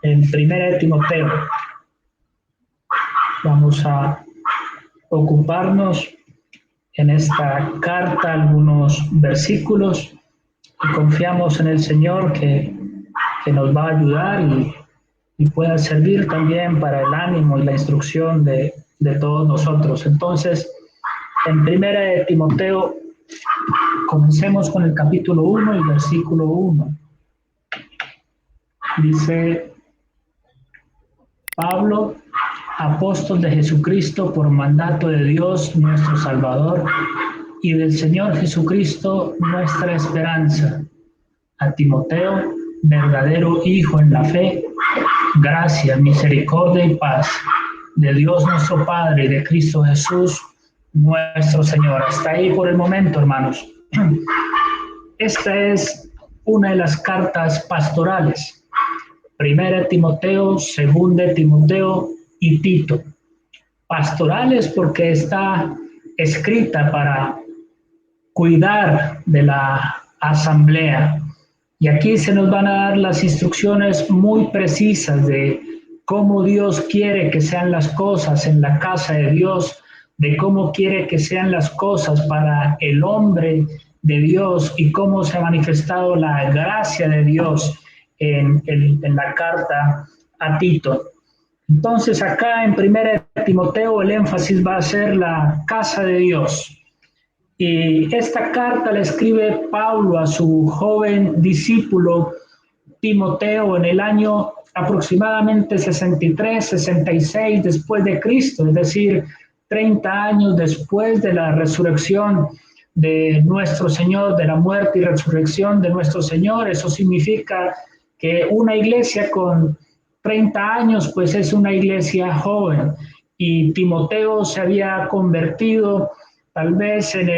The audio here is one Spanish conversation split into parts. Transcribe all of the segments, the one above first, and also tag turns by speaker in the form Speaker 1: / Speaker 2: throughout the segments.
Speaker 1: en Primera de Timoteo. Vamos a ocuparnos en esta carta algunos versículos y confiamos en el Señor que nos va a ayudar y pueda servir también para el ánimo y la instrucción de todos nosotros. Entonces, en Primera de Timoteo, comencemos con el capítulo 1 y versículo 1. Dice: Pablo, apóstol de Jesucristo por mandato de Dios nuestro Salvador y del Señor Jesucristo nuestra esperanza, a Timoteo, verdadero hijo en la fe, gracia, misericordia y paz de Dios nuestro Padre y de Cristo Jesús nuestro Señor. Hasta ahí por el momento, hermanos. Esta es una de las cartas pastorales: Primera de Timoteo, Segunda de Timoteo y Tito. Pastorales porque está escrita para cuidar de la asamblea. Y aquí se nos van a dar las instrucciones muy precisas de cómo Dios quiere que sean las cosas en la casa de Dios, de cómo quiere que sean las cosas para el hombre de Dios y cómo se ha manifestado la gracia de Dios en la carta a Tito. Entonces acá en Primera de Timoteo el énfasis va a ser la casa de Dios. Y esta carta la escribe Pablo a su joven discípulo Timoteo en el año aproximadamente 63, 66 después de Cristo, es decir, 30 años después de la resurrección de nuestro Señor, de la muerte y resurrección de nuestro Señor. Eso significa que una iglesia con 30 años, pues es una iglesia joven, y Timoteo se había convertido tal vez en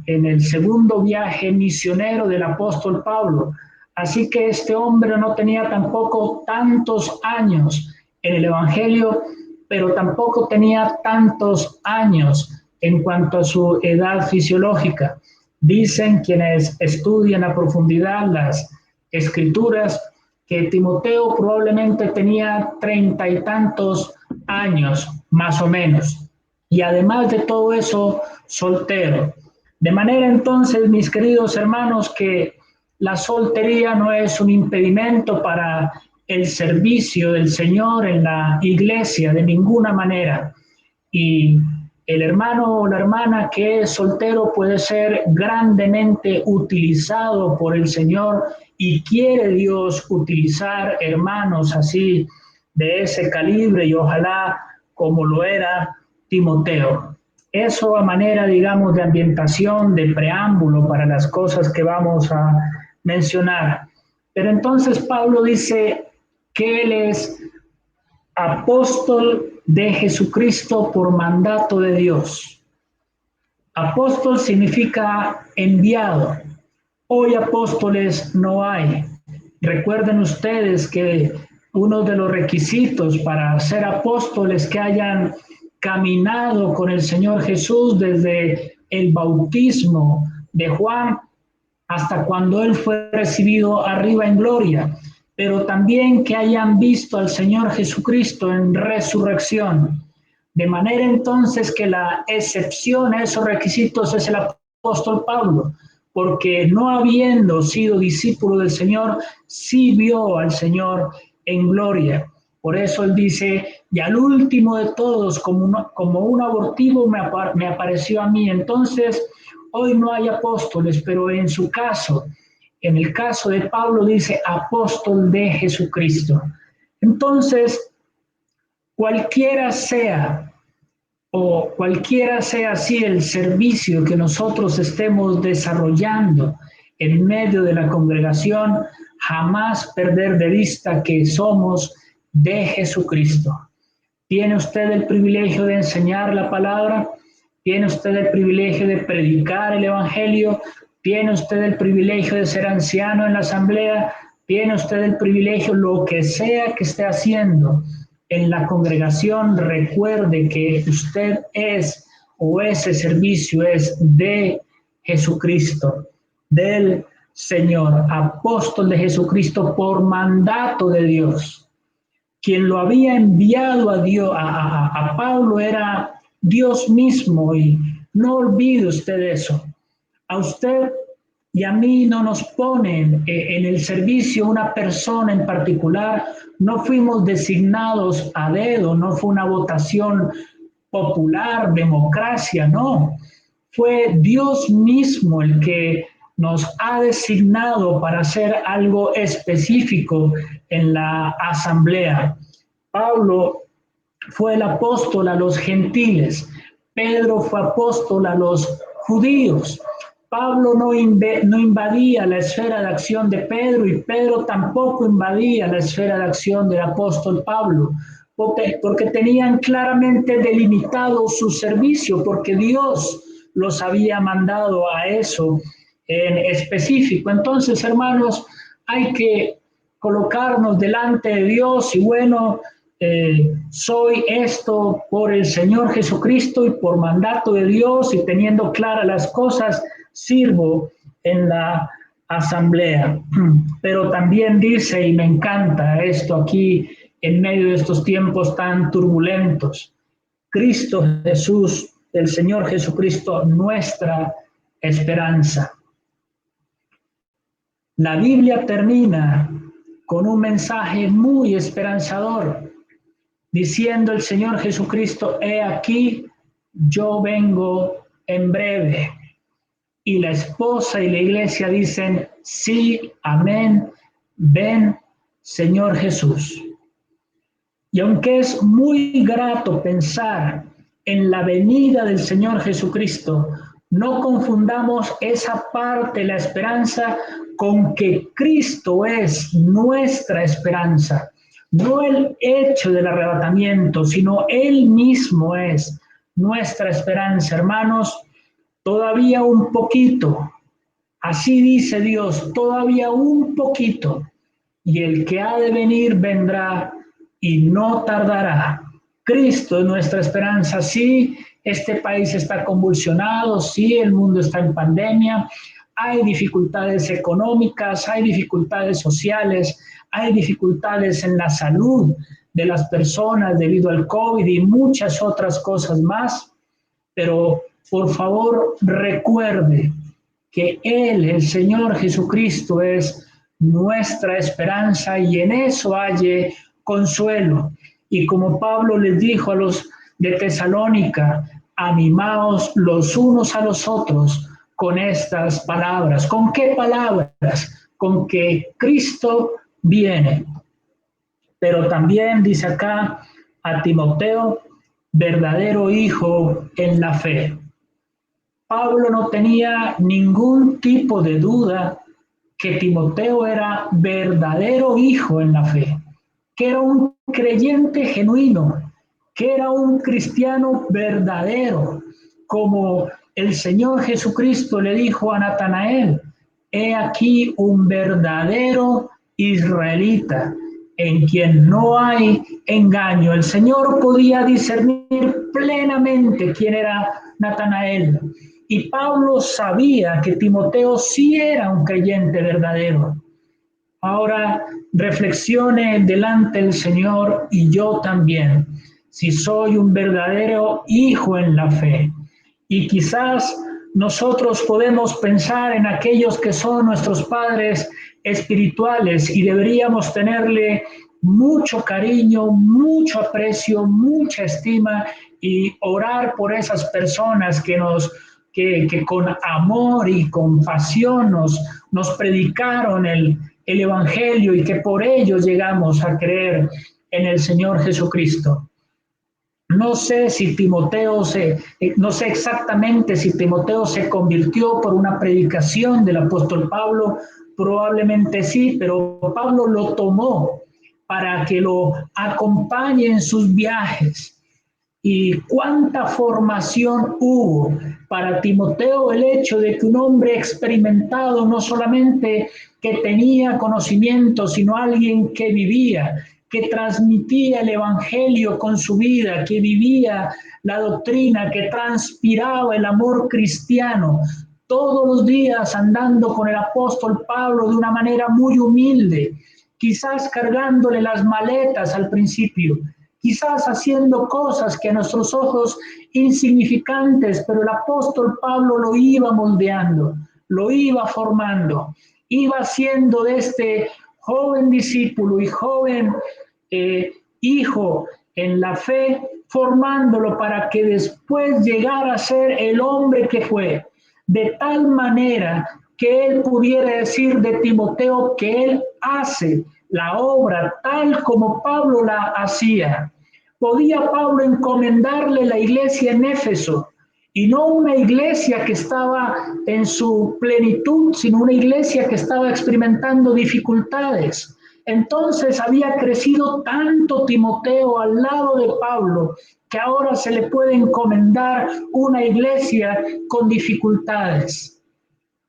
Speaker 1: el segundo viaje misionero del apóstol Pablo. Así que este hombre no tenía tampoco tantos años en el Evangelio, pero tampoco tenía tantos años en cuanto a su edad fisiológica. Dicen quienes estudian a profundidad las escrituras que Timoteo probablemente tenía 30 y tantos años, más o menos. Y además de todo eso, soltero. De manera entonces, mis queridos hermanos, que la soltería no es un impedimento para el servicio del Señor en la iglesia, de ninguna manera. Y el hermano o la hermana que es soltero puede ser grandemente utilizado por el Señor, y quiere Dios utilizar hermanos así, de ese calibre, y ojalá como lo era Timoteo. Eso a manera, digamos, de ambientación, de preámbulo para las cosas que vamos a mencionar. Pero entonces Pablo dice que él es apóstol de Jesucristo por mandato de Dios. Apóstol significa enviado. Hoy apóstoles no hay. Recuerden ustedes que uno de los requisitos para ser apóstoles que hayan caminado con el Señor Jesús desde el bautismo de Juan hasta cuando él fue recibido arriba en gloria, pero también que hayan visto al Señor Jesucristo en resurrección. De manera entonces que la excepción a esos requisitos es el apóstol Pablo, porque no habiendo sido discípulo del Señor, sí vio al Señor en gloria. Por eso él dice: y al último de todos, como un abortivo me apareció a mí. Entonces, hoy no hay apóstoles, pero en su caso, en el caso de Pablo, dice apóstol de Jesucristo. Entonces, cualquiera sea así el servicio que nosotros estemos desarrollando en medio de la congregación, jamás perder de vista que somos de Jesucristo. ¿Tiene usted el privilegio de enseñar la palabra? ¿Tiene usted el privilegio de predicar el evangelio? ¿Tiene usted el privilegio de ser anciano en la asamblea? ¿Tiene usted el privilegio, lo que sea que esté haciendo en la congregación? Recuerde que usted es, o ese servicio es de Jesucristo, del Señor, apóstol de Jesucristo por mandato de Dios. quien lo había enviado a Dios, a Pablo, era Dios mismo, y no olvide usted eso. A usted y a mí no nos ponen en el servicio una persona en particular, no fuimos designados a dedo, no fue una votación popular, democracia, no. Fue Dios mismo el que nos ha designado para hacer algo específico en la asamblea. Pablo fue el apóstol a los gentiles, Pedro fue apóstol a los judíos. Pablo no invadía la esfera de acción de Pedro, y Pedro tampoco invadía la esfera de acción del apóstol Pablo, porque tenían claramente delimitado su servicio, porque Dios los había mandado a eso en específico. Entonces, hermanos, hay que colocarnos delante de Dios y bueno, soy esto por el Señor Jesucristo y por mandato de Dios, y teniendo claras las cosas, sirvo en la asamblea. Pero también dice, y me encanta esto aquí en medio de estos tiempos tan turbulentos, Cristo Jesús, el Señor Jesucristo, nuestra esperanza. La Biblia termina con un mensaje muy esperanzador, diciendo el Señor Jesucristo: he aquí, yo vengo en breve. Y la esposa y la iglesia dicen: sí, amén, ven, Señor Jesús. Y aunque es muy grato pensar en la venida del Señor Jesucristo, no confundamos esa parte de la esperanza con que Cristo es nuestra esperanza. No el hecho del arrebatamiento, sino Él mismo es nuestra esperanza. Hermanos, todavía un poquito, así dice Dios, todavía un poquito, y el que ha de venir vendrá y no tardará. Cristo es nuestra esperanza. Sí, este país está convulsionado, sí, el mundo está en pandemia, hay dificultades económicas, hay dificultades sociales, hay dificultades en la salud de las personas debido al COVID y muchas otras cosas más, pero por favor recuerde que Él, el Señor Jesucristo, es nuestra esperanza, y en eso halle consuelo. Y como Pablo les dijo a los de Tesalónica: animaos los unos a los otros con estas palabras. ¿Con qué palabras? Con que Cristo viene. Pero también dice acá a Timoteo: verdadero hijo en la fe. Pablo no tenía ningún tipo de duda que Timoteo era verdadero hijo en la fe, que era un creyente genuino, que era un cristiano verdadero, como el Señor Jesucristo le dijo a Natanael: he aquí un verdadero israelita, en quien no hay engaño. El Señor podía discernir plenamente quién era Natanael. Y Pablo sabía que Timoteo sí era un creyente verdadero. Ahora reflexione delante del Señor, y yo también, si soy un verdadero hijo en la fe. Y quizás nosotros podemos pensar en aquellos que son nuestros padres espirituales, y deberíamos tenerle mucho cariño, mucho aprecio, mucha estima, y orar por esas personas que con amor y con pasión nos predicaron el Evangelio, y que por ellos llegamos a creer en el Señor Jesucristo. No sé no sé exactamente si Timoteo se convirtió por una predicación del apóstol Pablo, probablemente sí, pero Pablo lo tomó para que lo acompañe en sus viajes. Y cuánta formación hubo para Timoteo el hecho de que un hombre experimentado, no solamente que tenía conocimiento, sino alguien que vivía, que transmitía el Evangelio con su vida, que vivía la doctrina, que transpiraba el amor cristiano, todos los días andando con el apóstol Pablo de una manera muy humilde, quizás cargándole las maletas al principio, quizás haciendo cosas que a nuestros ojos insignificantes, pero el apóstol Pablo lo iba moldeando, lo iba formando, iba haciendo de este joven discípulo y joven hijo en la fe, formándolo para que después llegara a ser el hombre que fue, de tal manera que él pudiera decir de Timoteo que él hace la obra tal como Pablo la hacía. Podía Pablo encomendarle la iglesia en Éfeso, y no una iglesia que estaba en su plenitud, sino una iglesia que estaba experimentando dificultades. Entonces había crecido tanto Timoteo al lado de Pablo que ahora se le puede encomendar una iglesia con dificultades.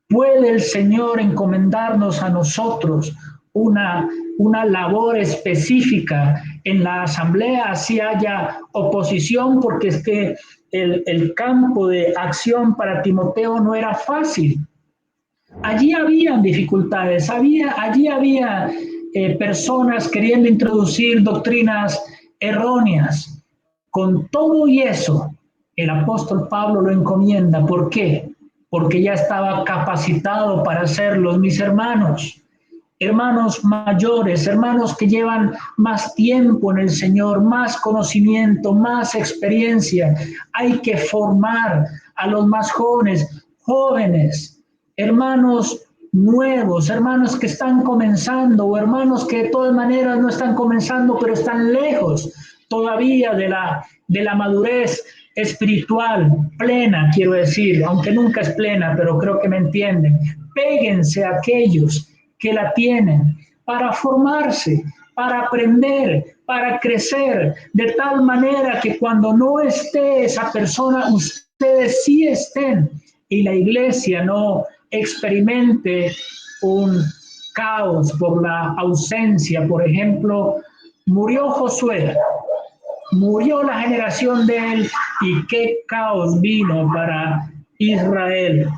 Speaker 1: ¿Puede el Señor encomendarnos a nosotros una labor específica en la asamblea, así haya oposición? Porque es que el campo de acción para Timoteo no era fácil. Allí había dificultades, allí había personas queriendo introducir doctrinas erróneas. Con todo y eso, el apóstol Pablo lo encomienda. ¿Por qué? Porque ya estaba capacitado para hacerlo, mis hermanos. Hermanos mayores, hermanos que llevan más tiempo en el Señor, más conocimiento, más experiencia. Hay que formar a los más jóvenes, hermanos nuevos, hermanos que están comenzando o hermanos que de todas maneras no están comenzando, pero están lejos todavía de la madurez espiritual plena, quiero decir, aunque nunca es plena, pero creo que me entienden. Péguense a aquellos que la tienen para formarse, para aprender, para crecer, de tal manera que cuando no esté esa persona, ustedes sí estén y la iglesia no experimente un caos por la ausencia. Por ejemplo, murió Josué, murió la generación de él y qué caos vino para Israel,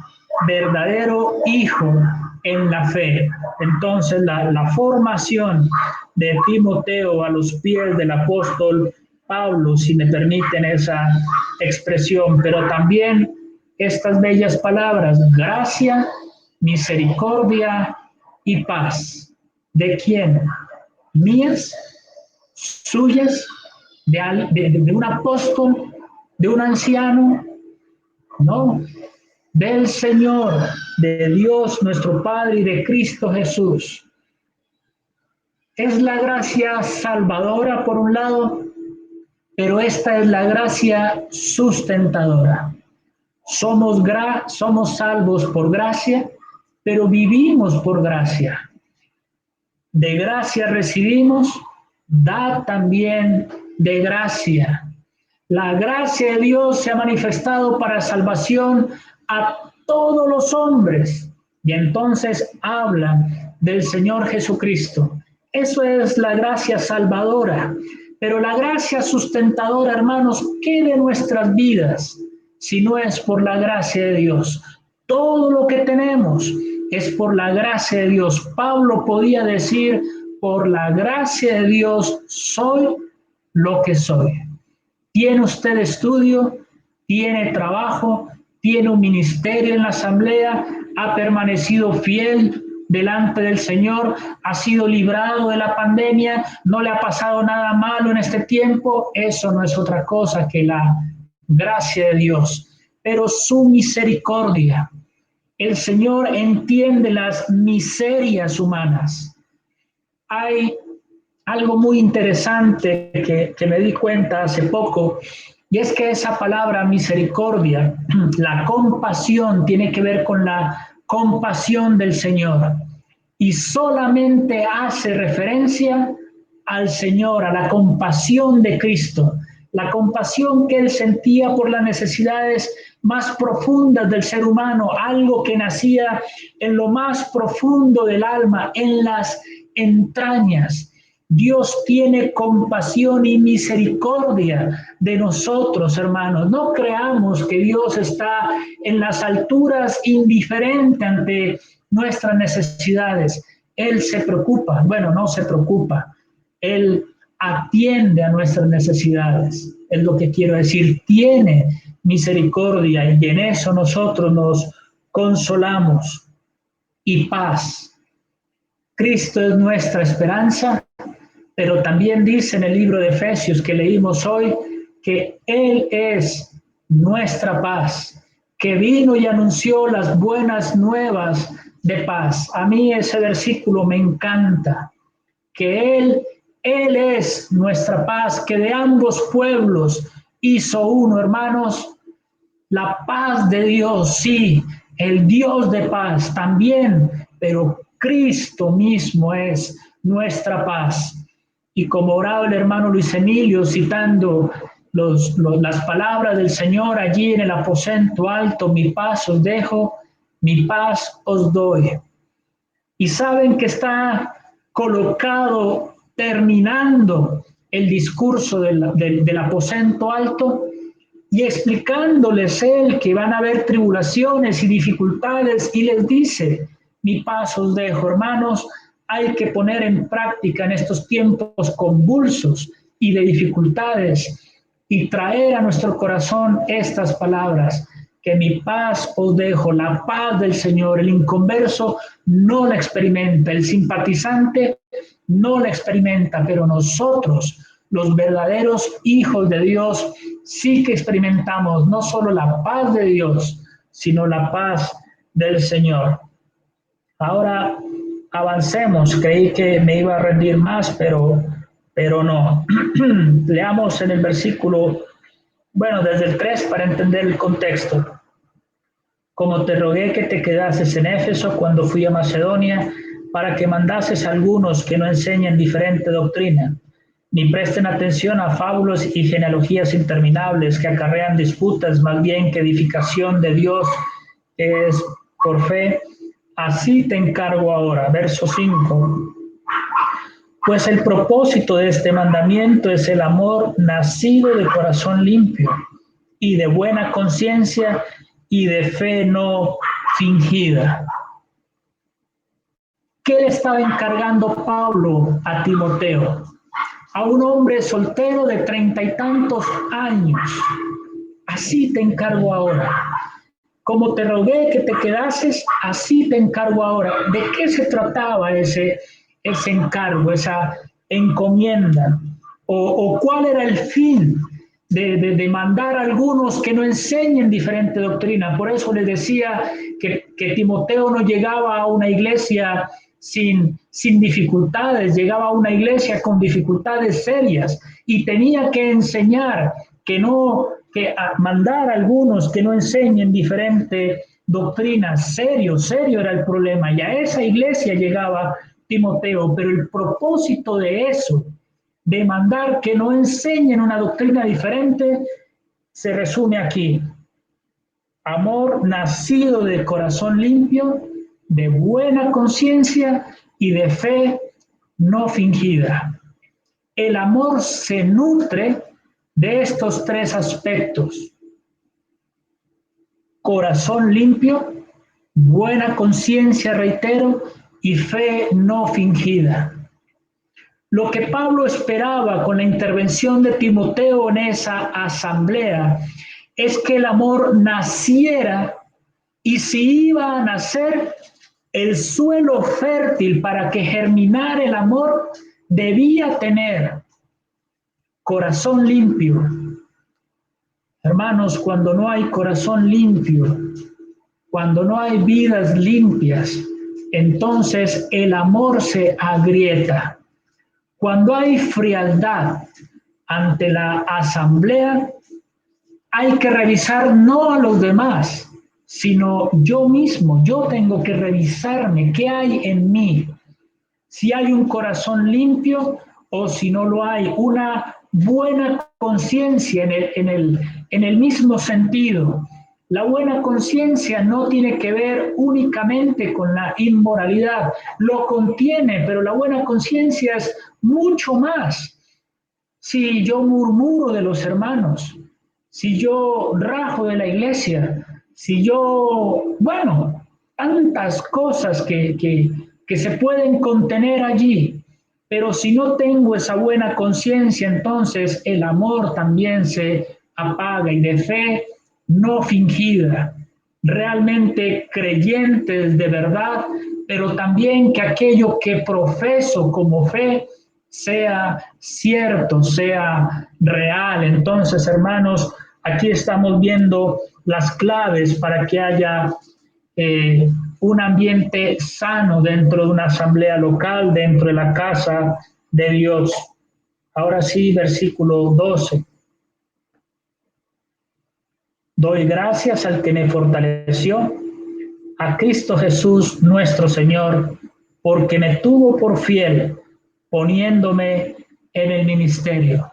Speaker 1: verdadero hijo en la fe. Entonces la formación de Timoteo a los pies del apóstol Pablo, si me permiten esa expresión, pero también estas bellas palabras: gracia, misericordia y paz. ¿De quién? Mías, suyas, de un apóstol, de un anciano, no, del Señor, de Dios nuestro Padre y de Cristo Jesús. Es la gracia salvadora por un lado, pero esta es la gracia sustentadora. Somos salvos por gracia, pero vivimos por gracia. De gracia recibimos, da también de gracia. La gracia de Dios se ha manifestado para salvación a todos los hombres. Y entonces habla del Señor Jesucristo. Eso es la gracia salvadora. Pero la gracia sustentadora, hermanos, ¿qué de nuestras vidas si no es por la gracia de Dios? Todo lo que tenemos es por la gracia de Dios. Pablo podía decir: por la gracia de Dios soy lo que soy. ¿Tiene usted estudio? ¿Tiene trabajo? ¿Tiene un ministerio en la asamblea? ¿Ha permanecido fiel delante del Señor? ¿Ha sido librado de la pandemia? ¿No le ha pasado nada malo en este tiempo? Eso no es otra cosa que la gracia de Dios. Pero su misericordia. El Señor entiende las miserias humanas. Hay algo muy interesante que me di cuenta hace poco, y es que esa palabra misericordia, la compasión, tiene que ver con la compasión del Señor, y solamente hace referencia al Señor, a la compasión de Cristo, la compasión que Él sentía por las necesidades más profundas del ser humano, algo que nacía en lo más profundo del alma, en las entrañas. Dios tiene compasión y misericordia de nosotros, hermanos. No creamos que Dios está en las alturas indiferente ante nuestras necesidades. Él se preocupa, bueno, no se preocupa, Él atiende a nuestras necesidades, es lo que quiero decir, tiene misericordia y en eso nosotros nos consolamos y paz. Cristo es nuestra esperanza, pero también dice en el libro de Efesios que leímos hoy que Él es nuestra paz, que vino y anunció las buenas nuevas de paz. A mí ese versículo me encanta, que Él es nuestra paz, que de ambos pueblos hizo uno, hermanos. La paz de Dios, sí, el Dios de paz también, pero Cristo mismo es nuestra paz. Y como oraba el hermano Luis Emilio, citando las palabras del Señor allí en el aposento alto, mi paz os dejo, mi paz os doy. Y saben que está colocado terminando el discurso del aposento alto y explicándoles él que van a haber tribulaciones y dificultades y les dice, mi paz os dejo, hermanos, hay que poner en práctica en estos tiempos convulsos y de dificultades y traer a nuestro corazón estas palabras, que mi paz os dejo, la paz del Señor. El inconverso no la experimenta, el simpatizante no la experimenta, pero nosotros, los verdaderos hijos de Dios, sí que experimentamos no solo la paz de Dios, sino la paz del Señor. Ahora avancemos, creí que me iba a rendir más, pero no. Leamos en el versículo, bueno, desde el 3 para entender el contexto. Como te rogué que te quedases en Éfeso cuando fui a Macedonia, para que mandases a algunos que no enseñen diferente doctrina, ni presten atención a fábulas y genealogías interminables que acarrean disputas más bien que edificación de Dios, que es por fe. Así te encargo ahora. Verso 5. Pues el propósito de este mandamiento es el amor nacido de corazón limpio y de buena conciencia y de fe no fingida. ¿Qué le estaba encargando Pablo a Timoteo? A un hombre soltero de 30 y tantos años. Así te encargo ahora. Como te rogué que te quedases, así te encargo ahora. ¿De qué se trataba ese encargo, esa encomienda? ¿O cuál era el fin de mandar a algunos que no enseñen diferente doctrina? Por eso les decía que Timoteo no llegaba a una iglesia sin dificultades, llegaba a una iglesia con dificultades serias y tenía que enseñar que mandar a algunos que no enseñen diferente doctrina. Serio era el problema, y a esa iglesia llegaba Timoteo, pero el propósito de eso, de mandar que no enseñen una doctrina diferente, se resume aquí: amor nacido de corazón limpio, de buena conciencia y de fe no fingida. El amor se nutre de estos tres aspectos: corazón limpio, buena conciencia, reitero, y fe no fingida. Lo que Pablo esperaba con la intervención de Timoteo en esa asamblea es que el amor naciera, y si iba a nacer, el suelo fértil para que germinara el amor debía tener corazón limpio. Hermanos, cuando no hay corazón limpio, cuando no hay vidas limpias, entonces el amor se agrieta. Cuando hay frialdad ante la asamblea, hay que revisar no a los demás, sino yo mismo. Yo tengo que revisarme qué hay en mí, si hay un corazón limpio o si no lo hay, una buena conciencia en el mismo sentido. La buena conciencia no tiene que ver únicamente con la inmoralidad, lo contiene, pero la buena conciencia es mucho más. Si yo murmuro de los hermanos, si yo rajo de la iglesia, si yo, bueno, tantas cosas que que se pueden contener allí, pero si no tengo esa buena conciencia, entonces el amor también se apaga, y de fe no fingida, realmente creyentes de verdad, pero también que aquello que profeso como fe sea cierto, sea real. Entonces, hermanos, aquí estamos viendo las claves para que haya un ambiente sano dentro de una asamblea local, dentro de la casa de Dios. Ahora sí, versículo 12. Doy gracias al que me fortaleció, a Cristo Jesús nuestro Señor, porque me tuvo por fiel, poniéndome en el ministerio.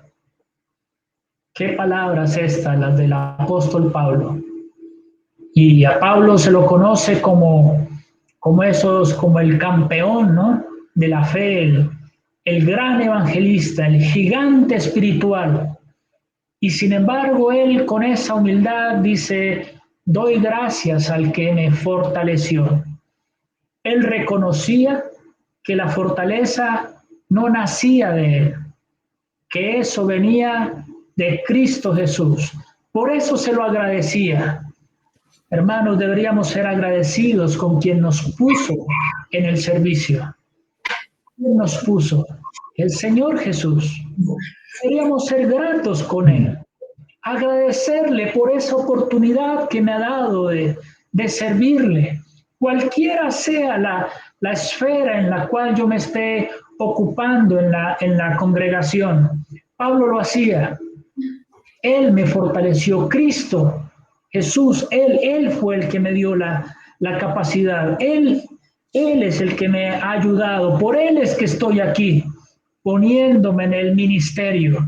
Speaker 1: ¿Qué palabras estas, las del apóstol Pablo? Y a Pablo se lo conoce como el campeón, ¿no?, de la fe, el gran evangelista, el gigante espiritual. Y sin embargo, él con esa humildad dice, doy gracias al que me fortaleció. Él reconocía que la fortaleza no nacía de él, que eso venía de Cristo Jesús. Por eso se lo agradecía. Hermanos, deberíamos ser agradecidos con quien nos puso en el servicio. ¿Quién nos puso? El Señor Jesús. Deberíamos ser gratos con Él. Agradecerle por esa oportunidad que me ha dado de servirle. Cualquiera sea la esfera en la cual yo me esté ocupando en la congregación. Pablo lo hacía. Él me fortaleció. Cristo Jesús, Él fue el que me dio la capacidad. Él es el que me ha ayudado. Por Él es que estoy aquí, poniéndome en el ministerio.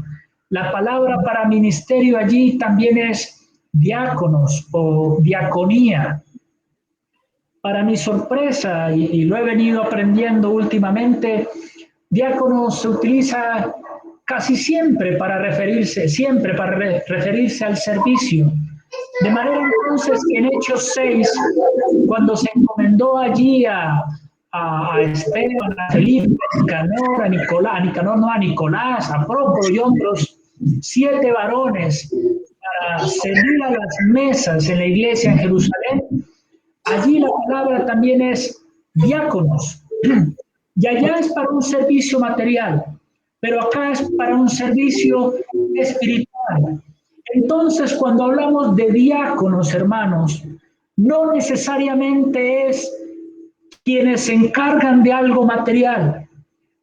Speaker 1: La palabra para ministerio allí también es diáconos o diaconía. Para mi sorpresa, y lo he venido aprendiendo últimamente, diácono se utiliza casi siempre para referirse al servicio. De manera entonces que en Hechos 6, cuando se encomendó allí a Esteban, a Felipe, a Nicanor, a Nicolás, a Prócoro y otros 7 varones para servir a las mesas en la iglesia en Jerusalén, allí la palabra también es diáconos. Y allá es para un servicio material, pero acá es para un servicio espiritual. Entonces, cuando hablamos de diáconos, hermanos, no necesariamente es quienes se encargan de algo material.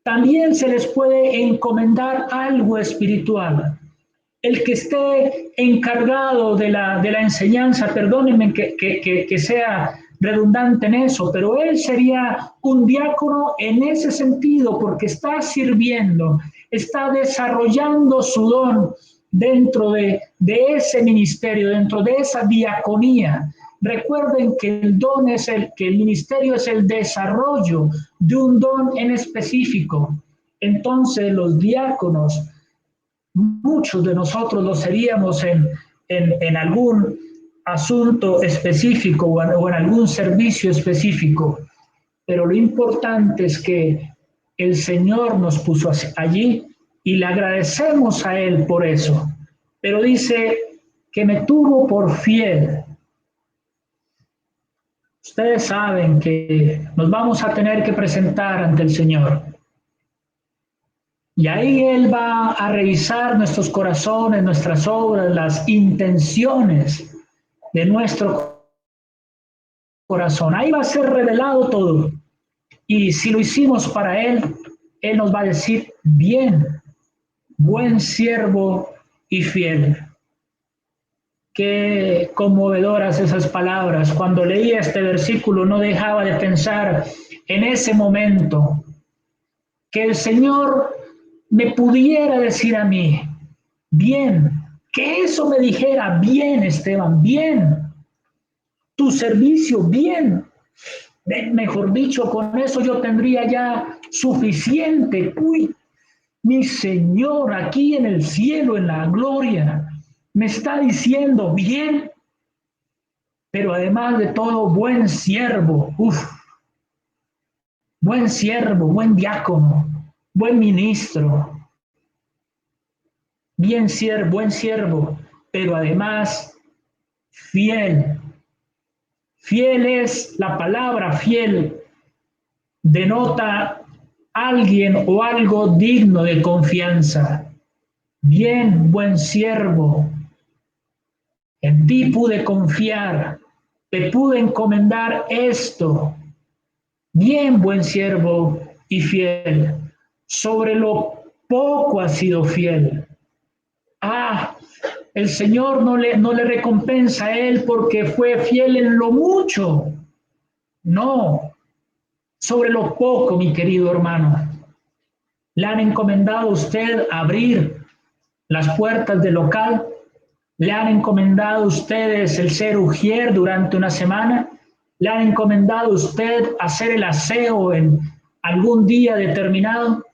Speaker 1: También se les puede encomendar algo espiritual. El que esté encargado de la enseñanza, perdónenme que sea redundante en eso, pero él sería un diácono en ese sentido, porque está sirviendo, está desarrollando su don dentro de ese ministerio, dentro de esa diaconía. Recuerden que que el ministerio es el desarrollo de un don en específico. Entonces los diáconos, muchos de nosotros lo seríamos en algún asunto específico o en algún servicio específico, pero lo importante es que el Señor nos puso allí y le agradecemos a Él por eso. Pero dice que me tuvo por fiel. Ustedes saben que nos vamos a tener que presentar ante el Señor. Y ahí Él va a revisar nuestros corazones, nuestras obras, las intenciones de nuestro corazón. Ahí va a ser revelado todo. Y si lo hicimos para Él, Él nos va a decir, bien, buen siervo y fiel. Qué conmovedoras esas palabras. Cuando leía este versículo no dejaba de pensar en ese momento que el Señor me pudiera decir a mí, bien, que eso me dijera, bien, Esteban, bien, tu servicio, bien. Mejor dicho, con eso yo tendría ya suficiente. Uy, mi Señor aquí en el cielo, en la gloria, me está diciendo, bien, pero además de todo, buen siervo. Uf, buen siervo, buen diácono, buen ministro, buen siervo, pero además fiel. Fiel es la palabra fiel, denota alguien o algo digno de confianza. Bien, buen siervo, en ti pude confiar, te pude encomendar esto. Bien, buen siervo y fiel, sobre lo poco has sido fiel. Ah, el Señor no le recompensa a él porque fue fiel en lo mucho. No, sobre lo poco, mi querido hermano. Le han encomendado a usted abrir las puertas del local. Le han encomendado a ustedes el ser ujier durante una semana. Le han encomendado a usted hacer el aseo en algún día determinado.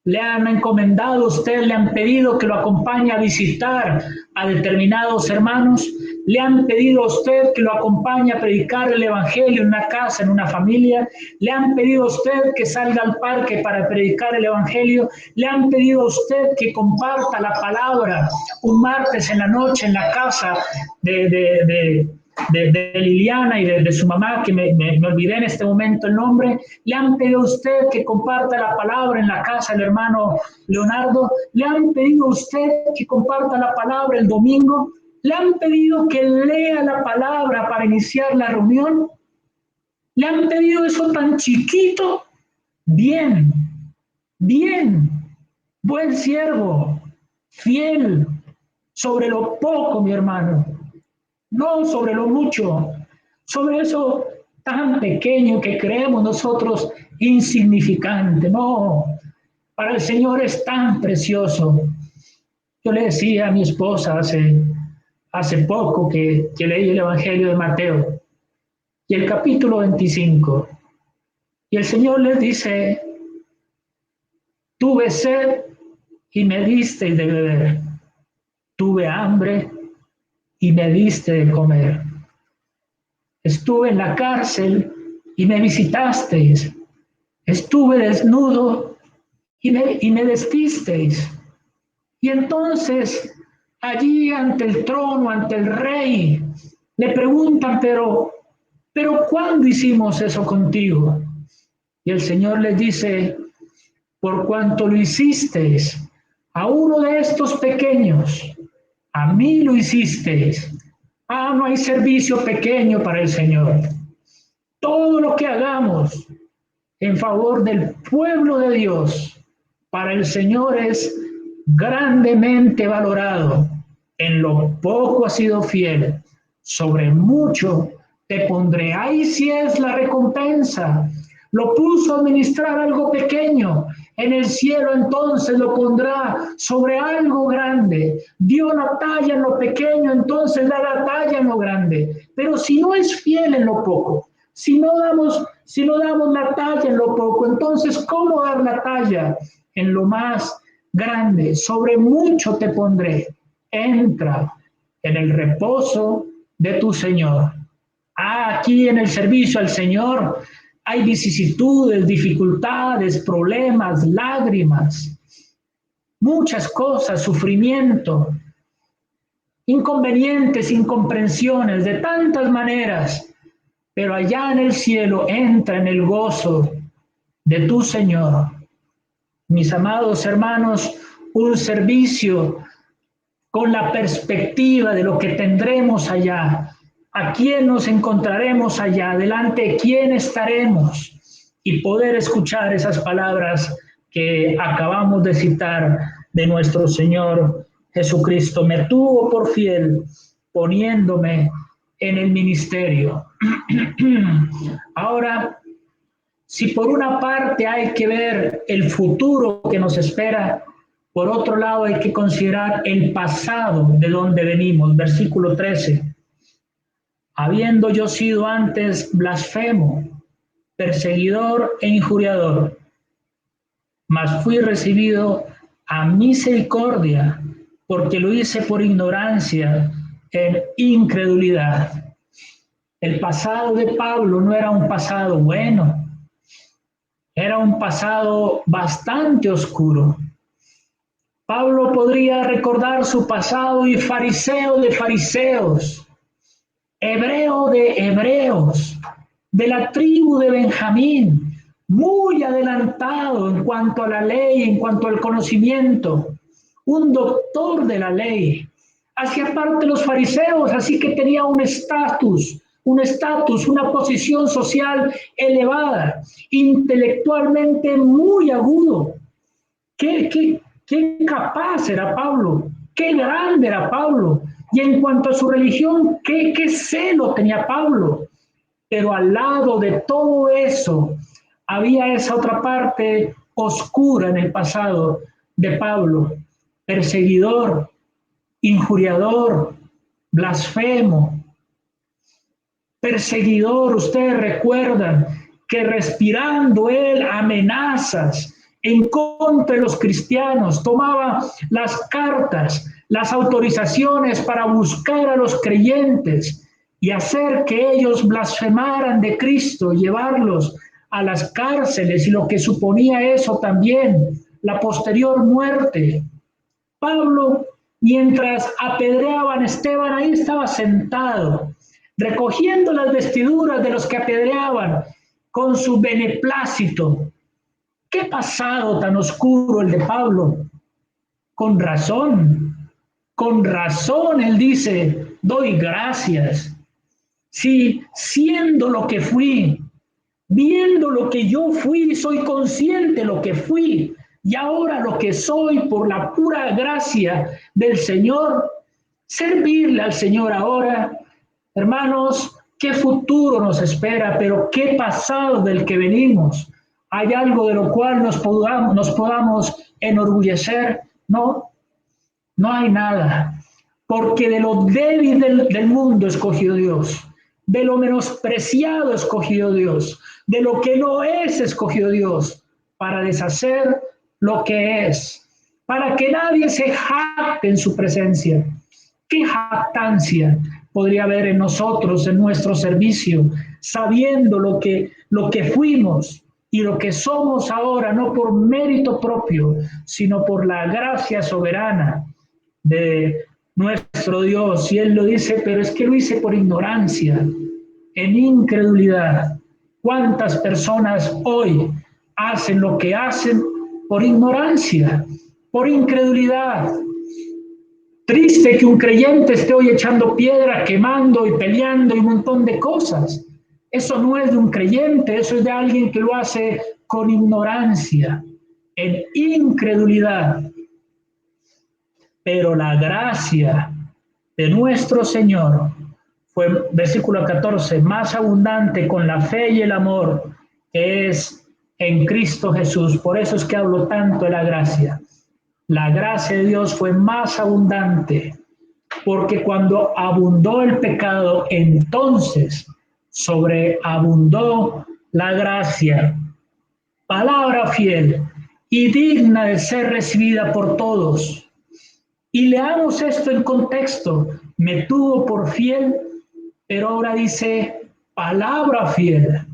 Speaker 1: Le han encomendado a usted, le han pedido que lo acompañe a visitar a determinados hermanos. Le han pedido a usted que lo acompañe a predicar el evangelio en una casa, en una familia. Le han pedido a usted que salga al parque para predicar el evangelio. Le han pedido a usted que comparta la palabra un martes en la noche en la casa de Liliana y de su mamá, que me olvidé en este momento el nombre. Le han pedido a usted que comparta la palabra en la casa del hermano Leonardo. Le han pedido a usted que comparta la palabra el domingo. Le han pedido que lea la palabra para iniciar la reunión. Le han pedido eso tan chiquito. Bien, bien, buen siervo, fiel, sobre lo poco, mi hermano, no sobre lo mucho, sobre eso tan pequeño que creemos nosotros insignificante. No, para el Señor es tan precioso. Yo le decía a mi esposa hace poco que leí el Evangelio de Mateo y el capítulo 25, y el Señor les dice: tuve sed y me disteis de beber, tuve hambre y me diste de comer. Estuve en la cárcel y me visitasteis. Estuve desnudo y me vestisteis. Y entonces, allí ante el trono, ante el rey, le preguntan, pero ¿cuándo hicimos eso contigo? Y el Señor les dice: por cuanto lo hicisteis a uno de estos pequeños, a mí lo hicisteis. Ah, no hay servicio pequeño para el Señor. Todo lo que hagamos en favor del pueblo de Dios, para el Señor es grandemente valorado. En lo poco has sido fiel, sobre mucho te pondré. Ahí sí es la recompensa. Lo puso a administrar algo pequeño. En el cielo entonces lo pondrá sobre algo grande. Dio la talla en lo pequeño, entonces da la talla en lo grande. Pero si no es fiel en lo poco, si no damos la talla en lo poco, entonces ¿cómo dar la talla en lo más grande? Sobre mucho te pondré. Entra en el reposo de tu Señor. Aquí en el servicio al Señor hay vicisitudes, dificultades, problemas, lágrimas, muchas cosas, sufrimiento, inconvenientes, incomprensiones, de tantas maneras. Pero allá en el cielo entra en el gozo de tu Señor. Mis amados hermanos, un servicio con la perspectiva de lo que tendremos allá, a quién nos encontraremos allá, delante de quién estaremos, y poder escuchar esas palabras que acabamos de citar de nuestro Señor Jesucristo. Me tuvo por fiel poniéndome en el ministerio. Ahora, si por una parte hay que ver el futuro que nos espera, por otro lado hay que considerar el pasado de donde venimos. Versículo 13. Habiendo yo sido antes blasfemo, perseguidor e injuriador, mas fui recibido a misericordia, porque lo hice por ignorancia en incredulidad. El pasado de Pablo no era un pasado bueno. Era un pasado bastante oscuro. Pablo podría recordar su pasado y fariseo de fariseos, hebreo de hebreos, de la tribu de Benjamín, muy adelantado en cuanto a la ley, en cuanto al conocimiento, un doctor de la ley. Hacía parte de los fariseos, así que tenía un estatus, una posición social elevada, intelectualmente muy agudo. Qué capaz era Pablo, qué grande era Pablo. Y en cuanto a su religión, qué celo tenía Pablo. Pero al lado de todo eso, había esa otra parte oscura en el pasado de Pablo, perseguidor, injuriador, blasfemo, perseguidor. Ustedes recuerdan que respirando él amenazas en contra de los cristianos, tomaba las cartas, las autorizaciones para buscar a los creyentes y hacer que ellos blasfemaran de Cristo, llevarlos a las cárceles y lo que suponía eso también, la posterior muerte. Pablo, mientras apedreaban a Esteban, ahí estaba sentado, recogiendo las vestiduras de los que apedreaban con su beneplácito. ¿Qué pasado tan oscuro el de Pablo? Con razón él dice, doy gracias. Si siendo lo que fui, viendo lo que yo fui, soy consciente de lo que fui y ahora lo que soy por la pura gracia del Señor, servirle al Señor ahora. Hermanos, qué futuro nos espera, pero qué pasado del que venimos. ¿Hay algo de lo cual nos podamos enorgullecer? No, no hay nada, porque de lo débil del mundo escogió Dios, de lo menospreciado escogió Dios, de lo que no es escogió Dios, para deshacer lo que es, para que nadie se jacte en su presencia. ¿Qué jactancia podría haber en nosotros, en nuestro servicio, sabiendo lo que fuimos y lo que somos ahora, no por mérito propio, sino por la gracia soberana de nuestro Dios? Y Él lo dice, pero es que lo hice por ignorancia, en incredulidad. ¿Cuántas personas hoy hacen lo que hacen por ignorancia, por incredulidad? Triste que un creyente esté hoy echando piedra, quemando y peleando y un montón de cosas. Eso no es de un creyente, eso es de alguien que lo hace con ignorancia, en incredulidad. Pero la gracia de nuestro Señor fue, versículo 14, más abundante con la fe y el amor que es en Cristo Jesús. Por eso es que hablo tanto de la gracia. La gracia de Dios fue más abundante, porque cuando abundó el pecado, entonces sobreabundó la gracia. Palabra fiel y digna de ser recibida por todos. Y leamos esto en contexto. Me tuvo por fiel, pero ahora dice palabra fiel.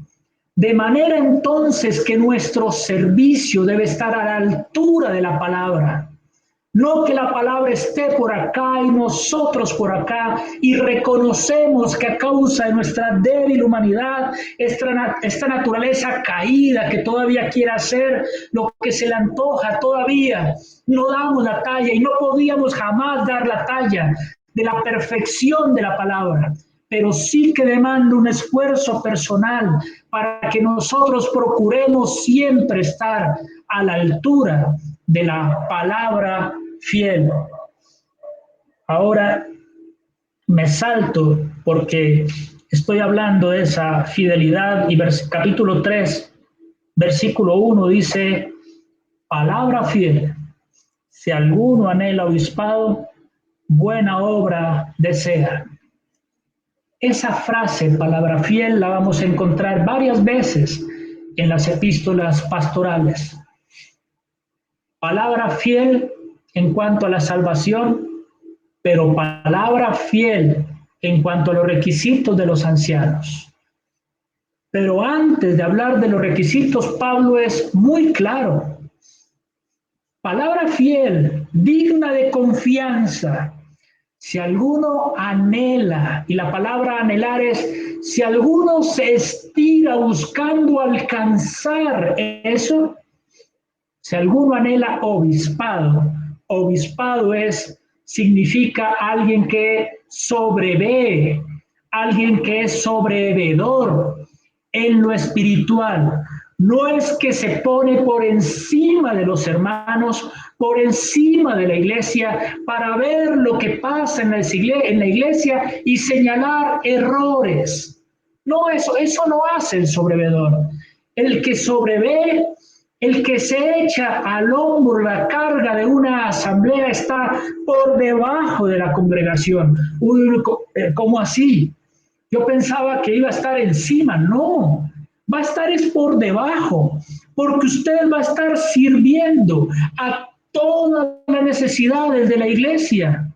Speaker 1: De manera entonces que nuestro servicio debe estar a la altura de la palabra. No que la palabra esté por acá y nosotros por acá y reconocemos que a causa de nuestra débil humanidad, esta naturaleza caída que todavía quiere hacer lo que se le antoja todavía, no damos la talla y no podíamos jamás dar la talla de la perfección de la palabra, pero sí que demanda un esfuerzo personal para que nosotros procuremos siempre estar a la altura de la palabra fiel. Ahora me salto porque estoy hablando de esa fidelidad y capítulo 3, versículo 1 dice, palabra fiel, si alguno anhela obispado, buena obra desea. Esa frase, palabra fiel, la vamos a encontrar varias veces en las epístolas pastorales. Palabra fiel en cuanto a la salvación, pero palabra fiel en cuanto a los requisitos de los ancianos. Pero antes de hablar de los requisitos, Pablo es muy claro. Palabra fiel, digna de confianza. Si alguno anhela, y la palabra anhelar es, si alguno se estira buscando alcanzar eso, si alguno anhela obispado, obispado significa alguien que sobrevé, alguien que es sobrevedor en lo espiritual. No es que se pone por encima de los hermanos, por encima de la iglesia, para ver lo que pasa en la iglesia y señalar errores. No, eso no hace el sobrevedor. El que sobrevé, el que se echa al hombro la carga de una asamblea está por debajo de la congregación. Uy, ¿cómo así? Yo pensaba que iba a estar encima. No, va a estar es por debajo, porque usted va a estar sirviendo a todas las necesidades de la iglesia.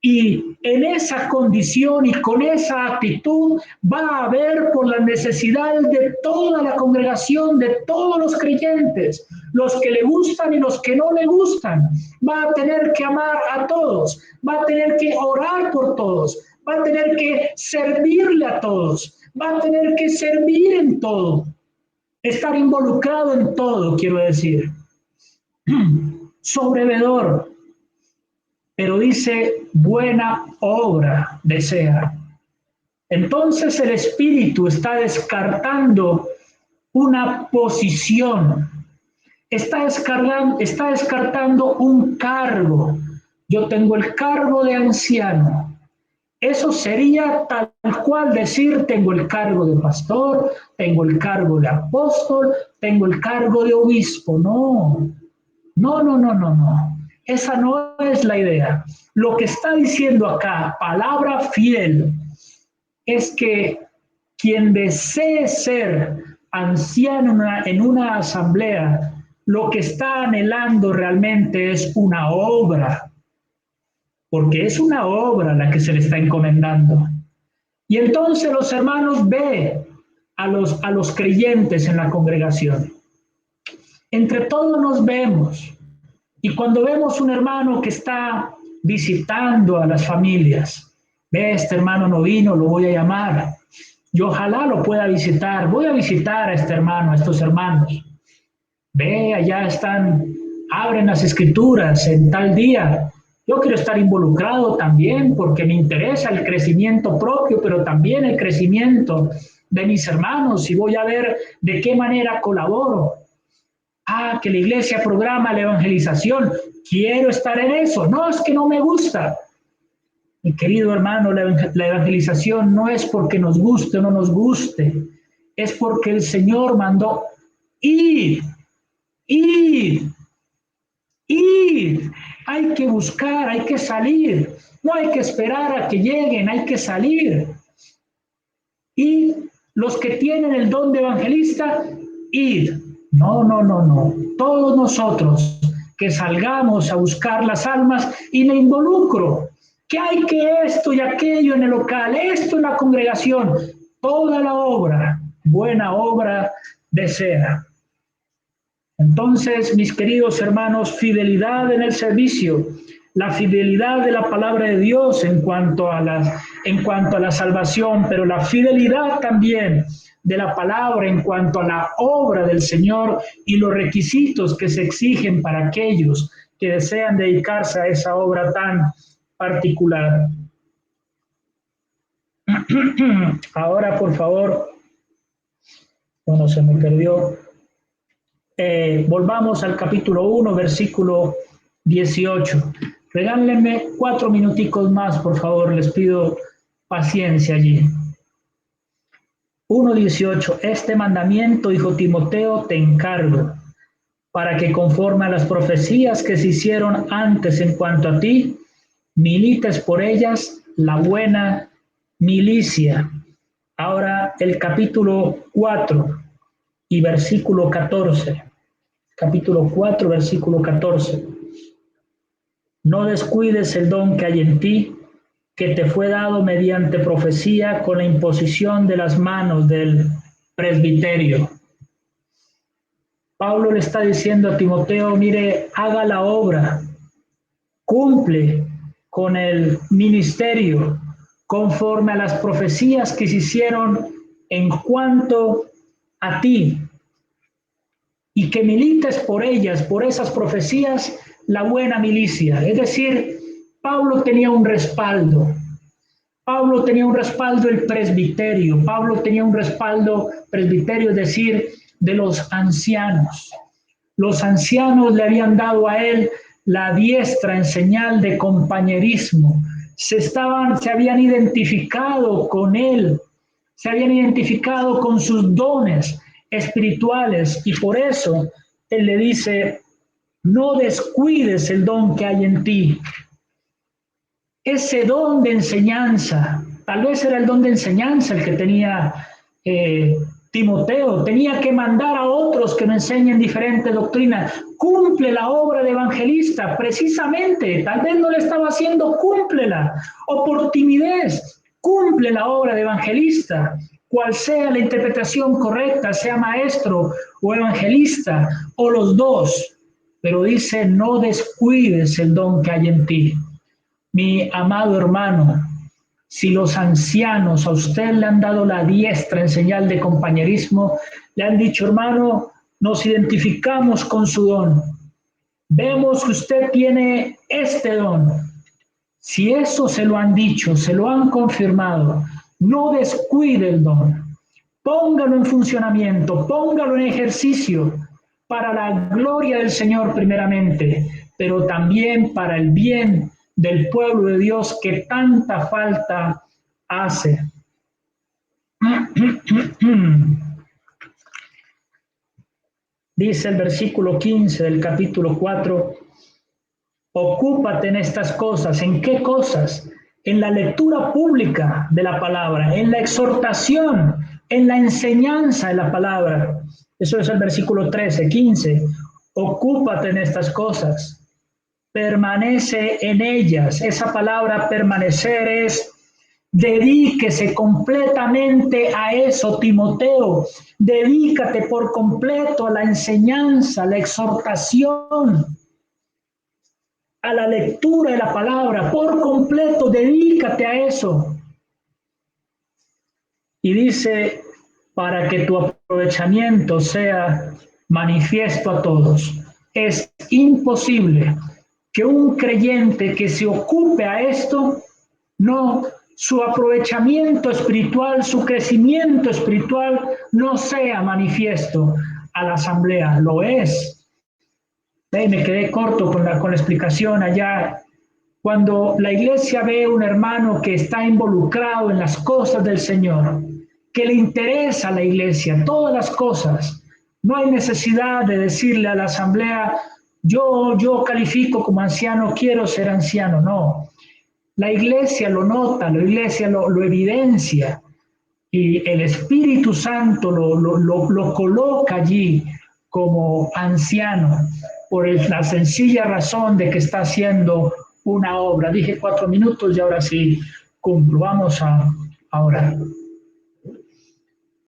Speaker 1: Y en esa condición y con esa actitud va a ver por las necesidades de toda la congregación, de todos los creyentes, los que le gustan y los que no le gustan. Va a tener que amar a todos, va a tener que orar por todos, va a tener que servirle a todos, va a tener que servir en todo, estar involucrado en todo, quiero decir. Sobrevedor, pero dice buena obra desea. Entonces el Espíritu está descartando una posición, está descartando un cargo. Yo tengo el cargo de anciano. Eso sería tal cual decir, tengo el cargo de pastor, tengo el cargo de apóstol, tengo el cargo de obispo. No, no, no, no, no, no. Esa no es la idea. Lo que está diciendo acá, palabra fiel, es que quien desee ser anciano en una asamblea, lo que está anhelando realmente es una obra, porque es una obra la que se le está encomendando. Y entonces los hermanos ven a los creyentes en la congregación. Entre todos nos vemos. Y cuando vemos un hermano que está visitando a las familias, ve, este hermano no vino, lo voy a llamar. Y ojalá lo pueda visitar. Voy a visitar a este hermano, a estos hermanos. Ve, allá están, abren las escrituras en tal día. Yo quiero estar involucrado también porque me interesa el crecimiento propio, pero también el crecimiento de mis hermanos y voy a ver de qué manera colaboro. Ah, que la iglesia programa la evangelización. Quiero estar en eso. No, es que no me gusta. Mi querido hermano, la evangelización no es porque nos guste o no nos guste. Es porque el Señor mandó ir, ir, ir. Hay que buscar, hay que salir. No hay que esperar a que lleguen, hay que salir. Y los que tienen el don de evangelista, ir. No, no, no, no. Todos nosotros que salgamos a buscar las almas y me involucro. Que hay que esto y aquello en el local, esto en la congregación, toda la obra, buena obra desea. Entonces, mis queridos hermanos, fidelidad en el servicio, la fidelidad de la palabra de Dios en cuanto a la salvación, pero la fidelidad también de la palabra en cuanto a la obra del Señor y los requisitos que se exigen para aquellos que desean dedicarse a esa obra tan particular. Ahora, por favor, bueno, se me perdió. Volvamos al capítulo 1, versículo 18. Regálenme 4 minuticos más, por favor, les pido paciencia allí. 1:18. Este mandamiento, hijo Timoteo, te encargo, para que conforme a las profecías que se hicieron antes en cuanto a ti, milites por ellas la buena milicia. Ahora el capítulo 4 y versículo 14. Capítulo 4, versículo 14. No descuides el don que hay en ti, que te fue dado mediante profecía con la imposición de las manos del presbiterio. Pablo le está diciendo a Timoteo, mire, haga la obra, cumple con el ministerio conforme a las profecías que se hicieron en cuanto a ti, y que milites por ellas, por esas profecías, la buena milicia. Es decir, Pablo tenía un respaldo. Pablo tenía un respaldo el presbiterio. Pablo tenía un respaldo presbiterio, es decir, de los ancianos. Los ancianos le habían dado a él la diestra en señal de compañerismo. Se habían identificado con él, se habían identificado con sus dones espirituales, y por eso él le dice, no descuides el don que hay en ti. Ese don de enseñanza, tal vez era el don de enseñanza el que tenía Timoteo, tenía que mandar a otros que me enseñen diferentes doctrinas. Cumple la obra de evangelista, precisamente, tal vez no le estaba haciendo, cúmplela, o por timidez, cumple la obra de evangelista, cual sea la interpretación correcta, sea maestro o evangelista, o los dos, pero dice, no descuides el don que hay en ti. Mi amado hermano, si los ancianos a usted le han dado la diestra en señal de compañerismo, le han dicho, hermano, nos identificamos con su don, vemos que usted tiene este don. Si eso se lo han dicho, se lo han confirmado, no descuide el don, póngalo en funcionamiento, póngalo en ejercicio para la gloria del Señor primeramente, pero también para el bien del pueblo de Dios que tanta falta hace. Dice el versículo 15 del capítulo 4, ocúpate en estas cosas. ¿En qué cosas? En la lectura pública de la palabra, en la exhortación, en la enseñanza de la palabra. Eso es el versículo 13, 15. Ocúpate en estas cosas. Permanece en ellas. Esa palabra permanecer es dedíquese completamente a eso, Timoteo. Dedícate por completo a la enseñanza, a la exhortación, a la lectura de la palabra. Por completo, dedícate a eso. Y dice, para que tu aprovechamiento sea manifiesto a todos. Es imposible que un creyente que se ocupe a esto, no, su aprovechamiento espiritual, su crecimiento espiritual no sea manifiesto a la asamblea. Lo es. Me quedé corto con la explicación allá. Cuando la iglesia ve a un hermano que está involucrado en las cosas del Señor, que le interesa a la iglesia, todas las cosas, no hay necesidad de decirle a la asamblea, yo califico como anciano, quiero ser anciano. No, la iglesia lo nota, la iglesia lo evidencia, y el Espíritu Santo lo coloca allí como anciano por la sencilla razón de que está haciendo una obra. Dije 4 minutos y ahora sí cumplo. Vamos a orar.